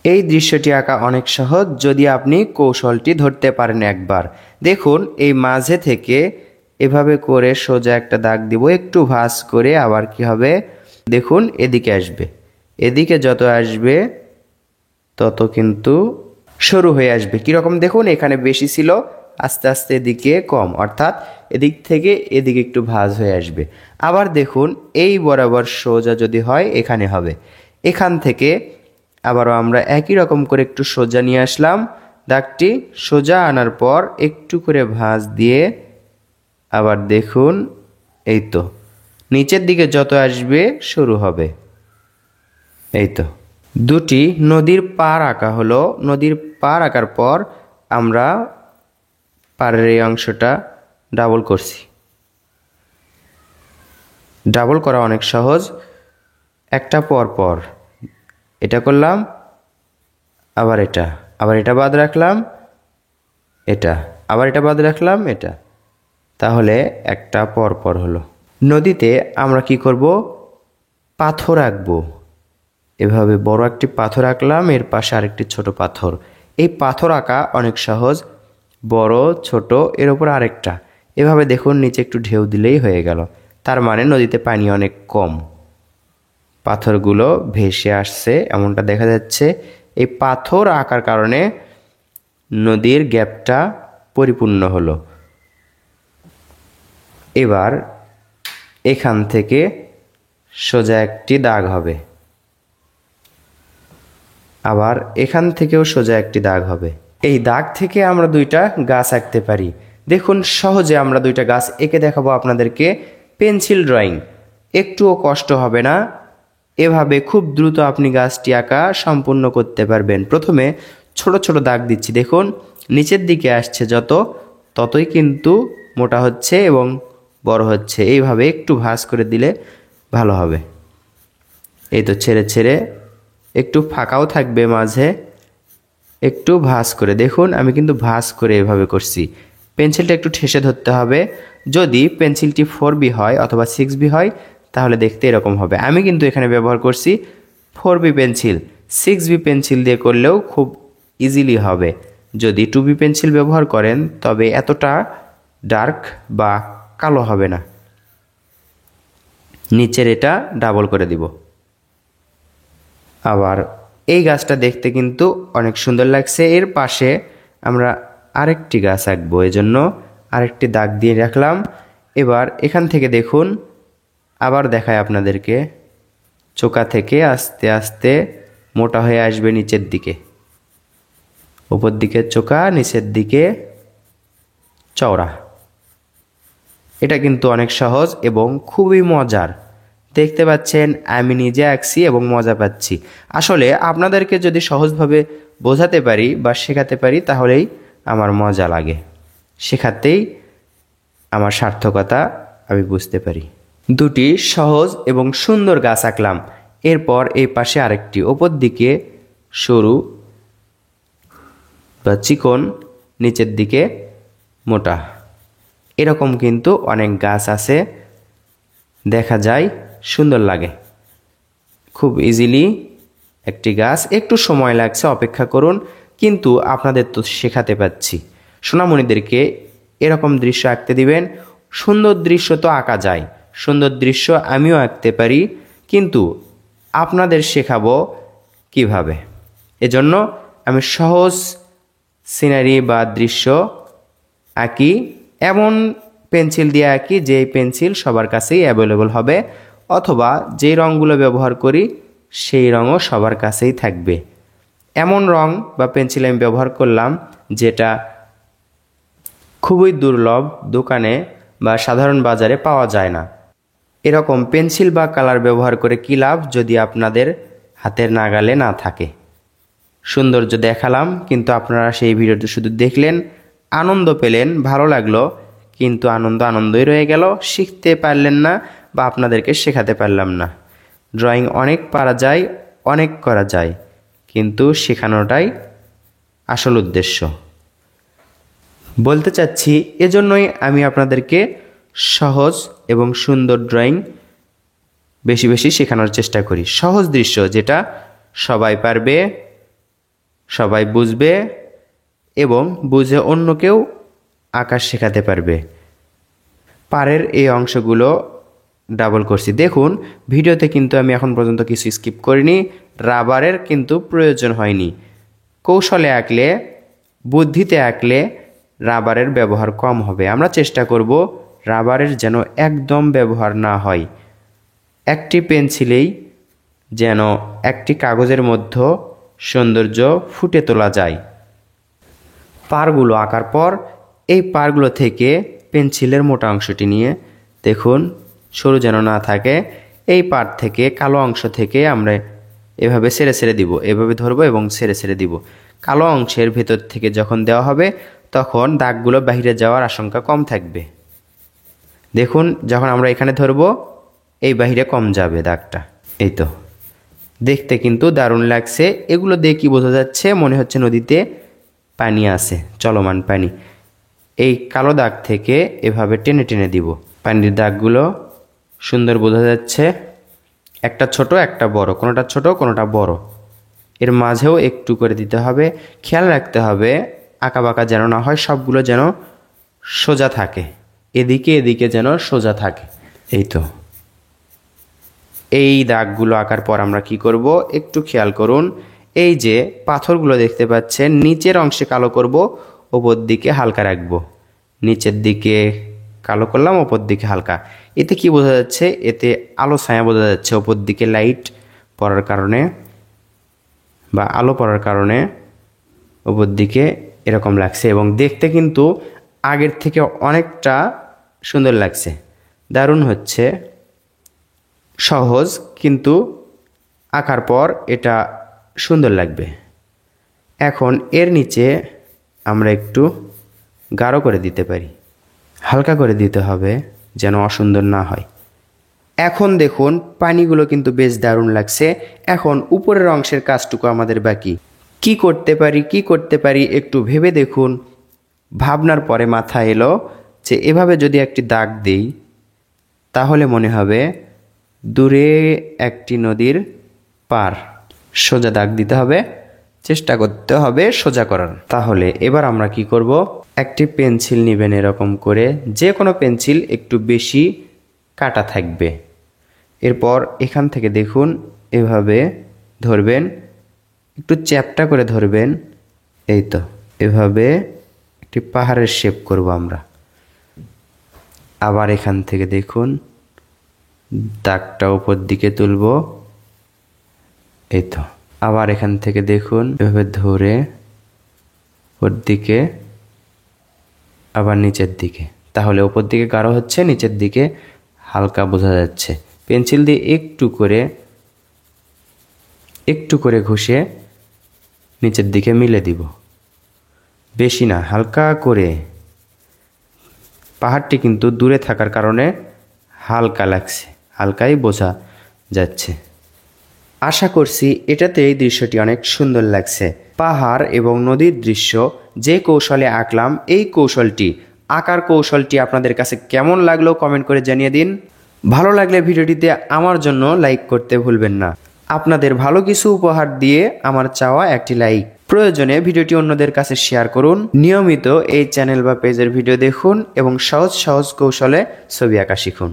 এই দৃশ্যটি আঁকা অনেক সহজ যদি আপনি কৌশলটি ধরতে পারেন একবার। দেখুন এই মাঝে থেকে এভাবে করে সোজা একটা দাগ দিব, একটু ভাঁজ করে আবার কি হবে দেখুন এদিকে আসবে, এদিকে যত আসবে তত কিন্তু সরু হয়ে আসবে। কীরকম দেখুন এখানে বেশি ছিল, আস্তে আস্তে এদিকে কম, অর্থাৎ এদিক থেকে এদিকে একটু ভাঁজ হয়ে আসবে। আবার দেখুন এই বরাবর সোজা যদি হয় এখানে হবে, এখান থেকে আবারও আমরা একই রকম করে একটু সোজা নিয়ে আসলাম, দাগটি সোজা আনার পর একটু করে ভাঁজ দিয়ে আবার দেখুন এই তো নিচের দিকে যত আসবে শুরু হবে। এই তো দুটি নদীর পার আঁকা হলো। নদীর পার আঁকার পর আমরা পাড়ের এই অংশটা ডাবল করছি। ডাবল করা অনেক সহজ, একটা পর পর এটা করলাম, আবার এটা বাদ রাখলাম, এটা আবার এটা বাদ রাখলাম, এটা, তাহলে একটা পর পর হলো। নদীতে আমরা কি করব, পাথর আঁকবো। এভাবে বড় একটি পাথর আঁকলাম, এর পাশে আরেকটি ছোট পাথর। এই পাথর আঁকা অনেক সহজ, বড় ছোট এর উপর আরেকটা, এভাবে দেখুন নিচে একটু ঢেউ দিলেই হয়ে গেল। তার মানে নদীতে পানি অনেক কম, পাথরগুলো ভেসে আসছে এমনটা দেখা যাচ্ছে। এই পাথর আঁকার কারণে নদীর গ্যাপটা পরিপূর্ণ হলো। এবার এখান থেকে সোজা একটি দাগ হবে, আবার এখান থেকেও সোজা একটি দাগ হবে। এই দাগ থেকে আমরা দুইটা গাছ আঁকতে পারি। দেখুন সহজে আমরা দুইটা গাছ এঁকে দেখাবো আপনাদেরকে। পেন্সিল ড্রয়িং, একটুও কষ্ট হবে না, এভাবে খুব দ্রুত আপনি গাছটি আঁকা সম্পূর্ণ করতে পারবেন। প্রথমে ছোট ছোট দাগ দিচ্ছি, দেখুন নিচের দিকে আসছে যত ততই কিন্তু মোটা হচ্ছে এবং বড় হচ্ছে। এইভাবে একটু ভাঁজ করে দিলে ভালো হবে। এই তো ছেড়ে ছেড়ে একটু ফাঁকাও থাকবে মাঝে, একটু ভাঁজ করে দেখুন আমি কিন্তু ভাঁজ করে এভাবে করছি। পেন্সিলটা একটু ঠেসে ধরতে হবে। যদি পেন্সিলটি 4B হয় অথবা 6B হয় তাহলে দেখতে এরকম হবে। আমি কিন্তু এখানে ব্যবহার করছি 4B পেন্সিল। 6B পেন্সিল দিয়ে করলেও খুব ইজিলি হবে। যদি 2B পেন্সিল ব্যবহার করেন তবে এতটা ডার্ক বা কালো হবে না। নিচের এটা ডাবল করে দিব। আবার এই গাছটা দেখতে কিন্তু অনেক সুন্দর লাগছে। এর পাশে আমরা আরেকটি গাছ আঁকবো, এজন্য আরেকটি দাগ দিয়ে রাখলাম। এবার এখান থেকে দেখুন আবার দেখায় আপনাদেরকে, চোকা থেকে আস্তে আস্তে মোটা হয়ে আসবে নিচের দিকে, উপর দিকে চোকা, নিচের দিকে চওড়া। এটা কিন্তু অনেক সহজ এবং খুবই মজার। দেখতে পাচ্ছেন আমি নিজে আঁকছি এবং মজা পাচ্ছি। আসলে আপনাদেরকে যদি সহজভাবে বোঝাতে পারি বা শেখাতে পারি তাহলেই আমার মজা লাগে, শেখাতেই আমার সার্থকতা আমি বুঝতে পারি। দুটি সহজ এবং সুন্দর গাছ আঁকলাম। এরপর এই পাশে আরেকটি, ওপর দিকে সরু বা চিকন, নিচের দিকে মোটা, এরকম কিন্তু অনেক গাছ আছে, দেখা যায় সুন্দর লাগে। খুব ইজিলি একটি গাছ, একটু সময় লাগছে, অপেক্ষা করুন, কিন্তু আপনাদের তো শেখাতে পাচ্ছি। সোনামণিদেরকে এরকম দৃশ্য আঁকতে দিবেন। সুন্দর দৃশ্য তো আঁকা যায়, সুন্দর দৃশ্য আমিও আঁকতে পারি, কিন্তু আপনাদের শেখাবো কিভাবে। এজন্য আমি সহজ সিনারি বা দৃশ্য আঁকি, এমন পেন্সিল দিয়ে আঁকি যেই পেন্সিল সবার কাছেই অ্যাভেলেবল হবে, অথবা যেই রঙগুলো ব্যবহার করি সেই রঙও সবার কাছেই থাকবে। এমন রং বা পেন্সিল আমি ব্যবহার করলাম যেটা খুবই দুর্লভ, দোকানে বা সাধারণ বাজারে পাওয়া যায় না। এরকম পেন্সিল বা কালার ব্যবহার করে কী লাভ যদি আপনাদের হাতের নাগালে না থাকে। সৌন্দর্য দেখালাম, কিন্তু আপনারা সেই ভিডিওটি শুধু দেখলেন, আনন্দ পেলেন, ভালো লাগলো, কিন্তু আনন্দই রয়ে গেল, শিখতে পারলেন না বা আপনাদেরকে শেখাতে পারলাম না। ড্রয়িং অনেক পারা যায়, অনেক করা যায়, কিন্তু শেখানোটাই আসল উদ্দেশ্য। বলতে চাচ্ছি এজন্যই আমি আপনাদেরকে সহজ এবং সুন্দর ড্রয়িং বেশি বেশি শেখানোর চেষ্টা করি। সহজ দৃশ্য যেটা সবাই পারবে, সবাই বুঝবে এবং বুঝে অন্যকেও আঁকা শেখাতে পারবে। পাড়ের এই অংশগুলো ডাবল করছি। দেখুন ভিডিওতে কিন্তু আমি এখন পর্যন্ত কিছু স্কিপ করিনি, রাবারের কিন্তু প্রয়োজন হয়নি। কৌশলে আঁকলে, বুদ্ধিতে আঁকলে রাবারের ব্যবহার কম হবে। আমরা চেষ্টা করব রাবারের যেন একদম ব্যবহার না হয়। একটি পেন্সিলেই যেন একটি কাগজের মধ্যে সৌন্দর্য ফুটে তোলা যায়। পাড়গুলো আঁকার পর এই পাড়গুলো থেকে পেন্সিলের মোটা অংশটি নিয়ে দেখুন সরু যেন না থাকে, এই পাড় থেকে কালো অংশ থেকে আমরা এভাবে ছেড়ে ছেড়ে দিব, এভাবে ধরবো এবং ছেড়ে ছেড়ে দিব। কালো অংশের ভেতর থেকে যখন দেওয়া হবে তখন দাগগুলো বাইরে যাওয়ার আশঙ্কা কম থাকবে। দেখুন যখন আমরা এখানে ধরবো এই বাইরে কম যাবে দাগটা। এই তো দেখতে কিন্তু দারুণ লাগছে। এগুলো দিয়ে কি বোঝা যাচ্ছে? মনে হচ্ছে নদীতে পানি আছে, চলমান পানি। এই কালো দাগ থেকে এভাবে টেনে টেনে দিব। পানির দাগগুলো সুন্দর বোঝা যাচ্ছে। একটা ছোট একটা বড়, কোনোটা ছোট কোনোটা বড়। এর মাঝেও একটু করে দিতে হবে। খেয়াল রাখতে হবে আঁকা বাঁকা যেন না হয়, সবগুলো যেন সোজা থাকে, এদিকে এদিকে যেন সোজা থাকে। এই তো এই দাগগুলো আঁকার পর আমরা কি করব একটু খেয়াল করুন। এই যে পাথরগুলো দেখতে পাচ্ছেন নিচের অংশে কালো করব, ওপর দিকে হালকা রাখবো। নিচের দিকে কালো করলাম, ওপর দিকে হালকা। এতে কি বোঝা যাচ্ছে? এতে আলো ছায়া বোঝা যাচ্ছে। ওপর দিকে লাইট পড়ার কারণে বা আলো পড়ার কারণে ওপর দিকে এরকম লাগছে এবং দেখতে কিন্তু আগের থেকে অনেকটা সুন্দর লাগছে। দারুণ হচ্ছে। সহজ কিন্তু আঁকার পর এটা সুন্দর লাগবে। এখন এর নিচে আমরা একটু গাঢ় করে দিতে পারি, হালকা করে দিতে হবে যেন অসুন্দর না হয়। এখন দেখুন পানিগুলো কিন্তু বেশ দারুণ লাগছে। এখন উপরের অংশের কাজটুকু আমাদের বাকি। কি করতে পারি একটু ভেবে দেখুন। ভাবনার পরে মাথায় এলো যে এভাবে যদি একটি দাগ দেই তাহলে মনে হবে দূরে একটি নদীর পার। সোজা দাগ দিতে হবে, চেষ্টা করতে হবে সোজা করার। তাহলে এবার আমরা কি করব, একটি পেন্সিল নেবেন এরকম করে, যে কোনো পেন্সিল একটু বেশি কাটা থাকবে। এরপর এখান থেকে দেখুন এভাবে ধরবেন, একটু চ্যাপ্টা করে ধরবেন। এই তো এভাবে একটি পাহাড়ের শেপ করব আমরা। আবার এখান থেকে দেখুন দাগটা উপর দিকে তুলব। এই তো আবার এখান থেকে দেখুন এভাবে ধরে উপর দিকে আবার নিচের দিকে। তাহলে উপর দিকে গাঢ় হচ্ছে, নিচের দিকে হালকা বোঝা যাচ্ছে। পেন্সিল দিয়ে একটু করে ঘষে নিচের দিকে মিলে দিব, বেশি না, হালকা করে। পাহাড়টি কিন্তু দূরে থাকার কারণে হালকা লাগছে, হালকাই বোঝা যাচ্ছে। আশা করছি এটাতে এই দৃশ্যটি অনেক সুন্দর লাগছে। পাহাড় এবং নদীর দৃশ্য যে কৌশলে আঁকলাম, এই আঁকার কৌশলটি আপনাদের কাছে কেমন লাগলো কমেন্ট করে জানিয়ে দিন। ভালো লাগলে ভিডিওটিতে আমার জন্য লাইক করতে ভুলবেন না। আপনাদের ভালো কিছু উপহার দিয়ে আমার চাওয়া একটি লাইক। প্রয়োজনে ভিডিওটি অন্যদের কাছে শেয়ার করুন। নিয়মিত এই চ্যানেল বা পেজের ভিডিও দেখুন এবং সহজ সহজ কৌশলে ছবি আঁকা শিখুন।